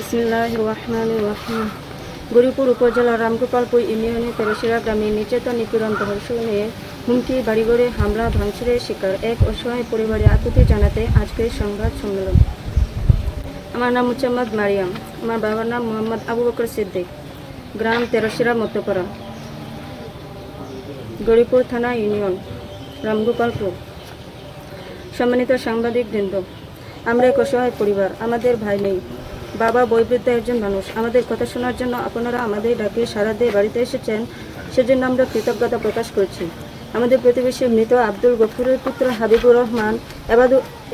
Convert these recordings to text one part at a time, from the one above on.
বিসমিল্লাহির রহমানির রহিম। গরিপুর উপজেলার রামগোপালপুর ইউনিয়নের তেরোশিরা গ্রামে নির্যাতন, নিপীড়ন, ধর্ষণে হুমকি, বাড়িঘরে হামলা ভাঙচুরের শিকার এক অসহায় পরিবারে আকুতি জানাতে আজকের সংবাদ সম্মেলন। আমার নাম মুচাম্মদ মারিয়াম, আমার বাবার নাম মোহাম্মদ আবু বকর সিদ্দিক, গ্রাম তেরোশিরা মধ্যপাড়া, গরিপুর থানা ইউনিয়ন, রামগোপালপুর। সম্মানিত সাংবাদিকবৃন্দ, আমরা এক অসহায় পরিবার, আমাদের ভাই নেই, বাবা বয়োবৃদ্ধ একজন মানুষ। আমাদের কথা শোনার জন্য আপনারা আমাদের ডাকে সাড়া দিয়ে বাড়িতে এসেছেন, সেজন্য আমরা কৃতজ্ঞতা প্রকাশ করছি। আমাদের প্রতিবেশী মৃত আব্দুল গফুরের পুত্র হাবিবুর রহমান,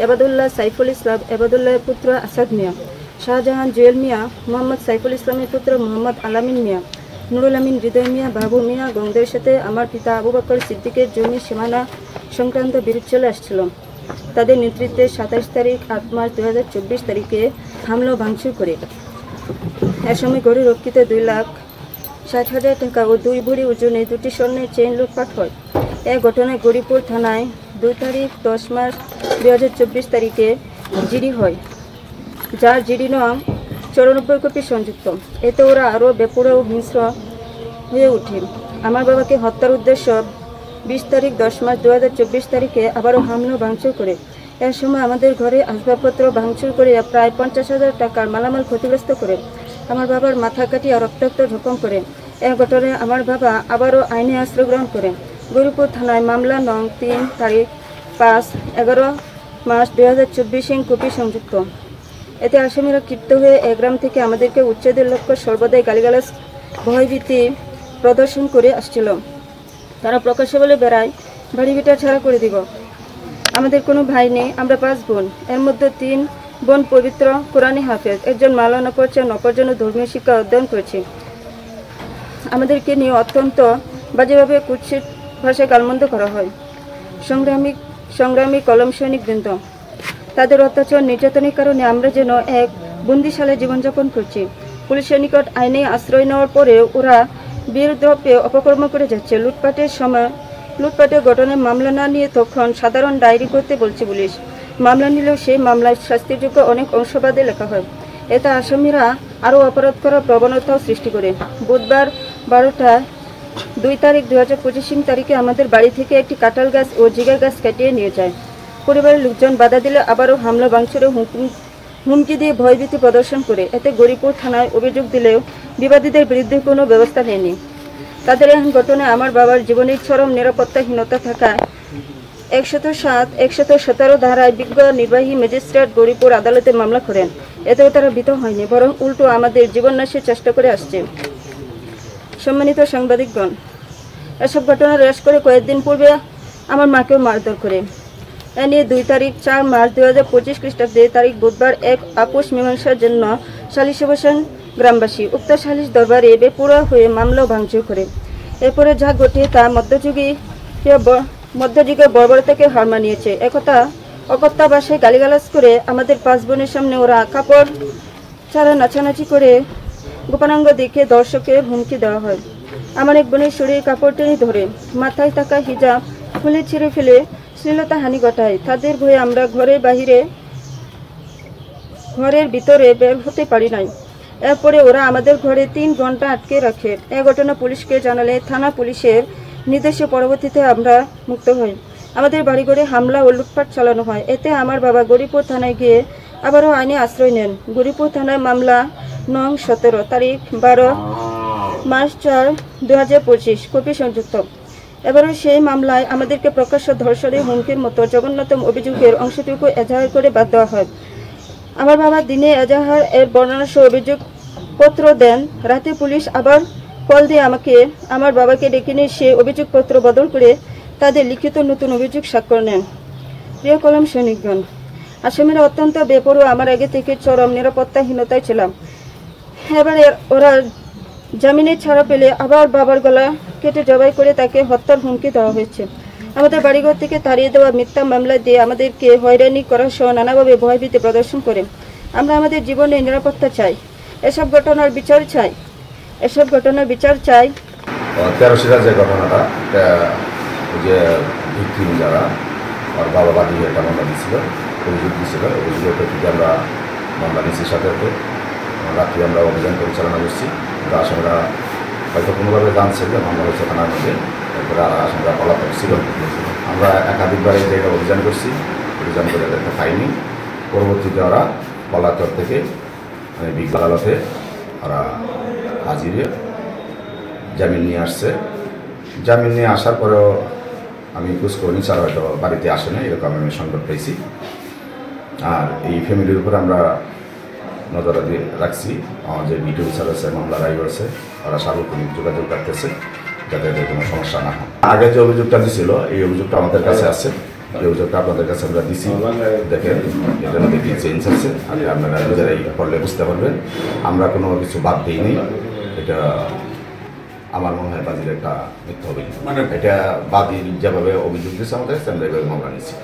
এবাদুল্লাহ সাইফুল ইসলাম, এবাদুল্লাহের পুত্র আসাদ মিয়া, শাহজাহান জুয়েল মিয়া, মোহাম্মদ সাইফুল ইসলামের পুত্র মোহাম্মদ আলামিন মিয়া, নুরুল আমিন, হৃদয় মিয়া, বাবু মিয়া গঙ্গদের সাথে আমার পিতা আবু বকর সিদ্দিকের জমি সীমানা সংক্রান্ত বিরোধ চলে আসছিল। তাদের নেতৃত্বে 27 তারিখ 8 মার্চ 2024 তারিখে হামলা ভাঙচুর করে এ সময় গড়ে রক্ষিত 2,60,000 টাকা ও 2 ভরি ওজনে 2টি স্বর্ণের চেইন লুটপাট হয়। এ ঘটনায় গরিপুর থানায় 2 তারিখ 10 মার্চ 2024 তারিখে জিডি হয়, যার জিডি নং 94 কপি সংযুক্ত। এতে ওরা আরও বেপরোয়া ও হিংস্র হয়ে ওঠে। আমার বাবাকে হত্যার উদ্দেশ্য 20 তারিখ 10 মার্চ 2024 তারিখে আবারও হামলা ভাঙচুর করে। এ সময় আমাদের ঘরে আসবাবপত্র ভাঙচুর করে প্রায় 50,000 টাকার মালামাল ক্ষতিগ্রস্ত করে। আমার বাবার মাথা কাটিয়ে রক্তাক্ত জখম করে। এ ঘটনায় আমার বাবা আবারও আইনি আশ্রয় গ্রহণ করে। গরিপুর থানায় মামলা নং 3 তারিখ 5-11 মার্চ 2024 কপি সংযুক্ত। এতে আসামিরা ক্ষিপ্ত হয়ে এ গ্রাম থেকে আমাদেরকে উচ্ছেদের লক্ষ্য সর্বদাই গালিগালাজ, ভয়ভীতি প্রদর্শন করে আসছিল। তারা প্রকাশ্যে বলে বেড়ায়, বাড়ি ভিটা ছাড়া করে দিব। আমাদের কোনো ভাই নেই, আমরা 5 বোন। এর মধ্যে 3 বোন পবিত্র কোরআনে হাফেজ, একজন মাওলানা পড়ছেন, অপরজন ধর্মীয় শিক্ষা অধ্যয়ন করছে। আমাদেরকে নিয়ে অত্যন্ত বাজেভাবে কুৎসিত ভাষায় গালমন্দ করা হয়। সংগ্রামী কলম সৈনিকবৃন্দ, তাদের অত্যাচার নির্যাতনের কারণে আমরা যেন এক বন্দিশালায় জীবনযাপন করছি। পুলিশের নিকট আইনে আশ্রয় নেওয়ার পরেও ওরা বীরদ্রব্যে অপকর্ম করে যাচ্ছে। লুটপাটের ঘটনায় মামলা না নিয়ে তখন সাধারণ ডায়েরি করতে বলছে পুলিশ। মামলা নিলেও সেই মামলায় শাস্তিযোগ্য অনেক অংশবাদে লেখা হয়। এতে আসামিরা আরও অপরাধ করার প্রবণতাও সৃষ্টি করে। বুধবার 2 তারিখ 2025 তারিখে আমাদের বাড়ি থেকে একটি কাঁঠাল গাছ ও জিগার গাছ কাটিয়ে নিয়ে যায়। পরিবারের লোকজন বাধা দিলে আবারও হামলা ভাঙচুরে হুমকি দিয়ে ভয়ভীতি প্রদর্শন করে। এতে গরিপুর থানায় অভিযোগ দিলেও বিবাদীদের বিরুদ্ধে কোনো ব্যবস্থা নেয়নি। তাদের এই ঘটনায় আমার বাবার জীবনের চরম নিরাপত্তাহীনতা থাকায় 107-117 ধারায় বিজ্ঞ নির্বাহী ম্যাজিস্ট্রেট গরিপুর আদালতে মামলা করেন। এতেও তারা ভীত হয়নি, বরং উল্টো আমাদের জীবন নাশের চেষ্টা করে আসছে। সম্মানিত সাংবাদিকগণ, এসব ঘটনা রেশ করে কয়েকদিন পূর্বে আমার মাকেও মারধর করে। এ নিয়ে 2 তারিখ 4 মার্চ 2025 খ্রিস্টাব্দে তারিখ বুধবার এক আপোষ মীমাংসার জন্য সালিশে বসেন গ্রামবাসী। উক্ত সালিশ দরবারে বেপরোয়া হয়ে মামলা ভাঙচুর করে। এরপরে যা ঘটে তা মধ্যযুগের বর্বরতাকে হার মানিয়েছে। অকথ্য ভাষায় গালিগালাজ করে আমাদের 5 বোনের সামনে ওরা কাপড় ছাড়া নাচানাচি করে গোপনাঙ্গ দেখে দর্শকের হুমকি দেওয়া হয়। আমার এক বোনের শরীরে কাপড় টেনে ধরে মাথায় থাকা হিজাব খুলে ছিঁড়ে ফেলে শ্লীলতা হানি ঘটায়। তাদের ভয়ে আমরা ঘরের ভিতরে বের হতে পারি নাই। এরপরে ওরা আমাদের ঘরে 3 ঘন্টা আটকে রাখে। এ ঘটনা পুলিশকে জানালে থানা পুলিশের নির্দেশে পরবর্তীতে আমরা মুক্ত হই। আমাদের বাড়িঘরে হামলা ও লুটপাট চালানো হয়। এতে আমার বাবা গরিপুর থানায় গিয়ে আবারও আইনে আশ্রয় নেন। গরিপুর থানায় মামলা নং 17 তারিখ 12 মার্চ 4, 2025 কপি সংযুক্ত। এবারও সেই মামলায় আমাদেরকে প্রকাশ্য ধর্ষণের হুমকির মতো জঘন্যতম অভিযোগের অংশটুকু এজাহার করে বাদ দেওয়া হয়। আমার বাবা দিনে এজাহার এর বর্ণনা সহ অভিযোগপত্র দেন। রাতে পুলিশ আবার কল দিয়ে আমার বাবাকে ডেকে নিয়ে সে অভিযোগপত্র বদল করে তাদের লিখিত নতুন অভিযোগ স্বাক্ষর নেন। প্রিয় কলম সৈনিকগণ, আসামিরা অত্যন্ত বেপরোয়া। আমার আগে থেকে চরম নিরাপত্তাহীনতায় ছিলাম। এবারে ওরা জামিনে ছাড়া পেলে আবার বাবার গলা কেটে জবাই করে তাকে হত্যার হুমকি দেওয়া হয়েছে। আমাদের বাড়িঘর থেকে তাড়িয়ে দেওয়া, মিথ্যা মামলা দিয়ে আমাদেরকে হয়রানি করা সহ নানাভাবে ভয়ভীতি প্রদর্শন করে। আমরা আমাদের জীবনে নিরাপত্তা চাই। এসব ঘটনার বিচার চাই। তেরোশিরা যে ঘটনাটা, যে ভিকটিম যারা আর বাবা বাদী একটা মামলা দিয়েছিল, অভিযোগ দিয়েছিল, অভিযোগের প্রেক্ষিতে আমরা মামলা নিচ্ছি। সাথে রাত্রি আমরা অভিযান পরিচালনা করছি। তো আসামিরা হয়তো কোনোভাবে জানছে যে মামলা হয়েছে থানার মধ্যে, তারপরে আসামিরা পলাতক ছিল। আমরা একাধিকবার এই জায়গায় অভিযান করছি, অভিযান করে দেখতে পাইনি। পরবর্তীতে ওরা পলাতক থেকে বিজ্ঞ আদালতে ওরা হাজিরে জামিন নিয়ে আসছে। জামিন নিয়ে আসার পরেও আমি খোঁজ করিনি, স্যার হয়তো বাড়িতে আসে না, এরকম আমি সংবাদ পেয়েছি। আর এই ফ্যামিলির উপর আমরা নজরাদি রাখছি। আমার যে ভিডিও স্যার আছে, মামলা রায় আছে, ওরা সার্বক্ষণিক যোগাযোগ রাখতেছে যাতে এদের কোনো সমস্যা না হয়। আগে যে অভিযোগটা দিছিল এই অভিযোগটা আমাদের কাছে আছে, এই অভিযোগটা আপনাদের কাছে আমরা দিছি। দেখেন এটার মধ্যে কি চেঞ্জ আছে, আর আপনারা নিজেরাই পড়লে বুঝতে পারবেন। আমরা কোনো কিছু বাদ দিইনি। এটা আমার মনে হয় বাজির একটা মিথ্যা অভিযোগ, মানে এটা বাদী যেভাবে অভিযোগ দিচ্ছে আমাদের কাছে, আমরা এইভাবে মামলা নিচ্ছি।